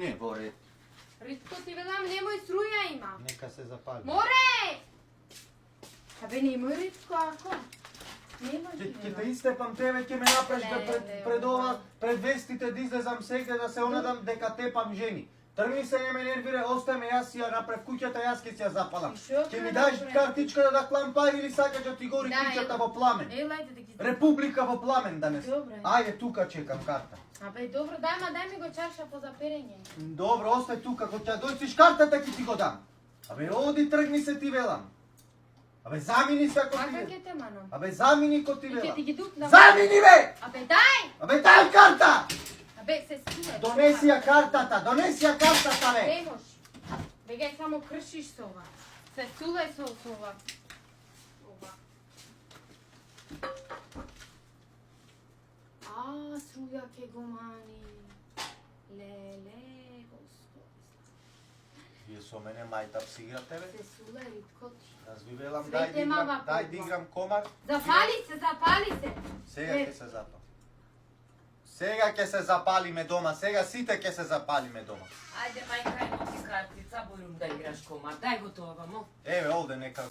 Не, во ред. Ритко ти велам, немој струја има. Нека се запали. Море! Абе, немој Ритко, ако? Немој ти Ќе те велам. истепам тебе, ќе ме напреш да Леле, пред ова, ова. пред вестите да излезам сега да се онадам дека тепам жени. Тргни се, не ме нервира, остави ме, јас си ја направив куќата, јас ќе си ја запалам. И шо Ќе ќе ми да даш направиш? картичка да клам пари или сакаш да ти гори Да, куќата еле. во пламен? Елајте да ги... Република во пламен да не се. Добре. Ајде тука чекам карта. Абе, добро, дај ми го чаша по заперење. Добро, остај тука, кога ќе дојдеш картата ќе ти го дам. Абе, оди тргни се ти велам. Абе, замини се ако ти Така велам. ќе те манам. Абе, замини ко ти И ќе велам. ти ги дупнам. Замини бе! Абе, дај! Абе, дај карта! Абе, се скине. Донеси ја картата, донеси ја картата, бе! Не можеш. Бегај само кршиш со ова. Се сулај со ова. Ова. Струја ке го мани. Леле, господи. Вие со мене мајтап си играте, бе? Се сулај Риткоти. Јас ви велам, Свете дај мама да купа. играм комар. Запали се. Сега Не. ќе се запали. Сега ќе се запалиме дома, сега сите ќе се запалиме дома. Ајде, мајка, има ти картица, бојум да играш комар. Дај го тоа, мамо. Еве, овде нека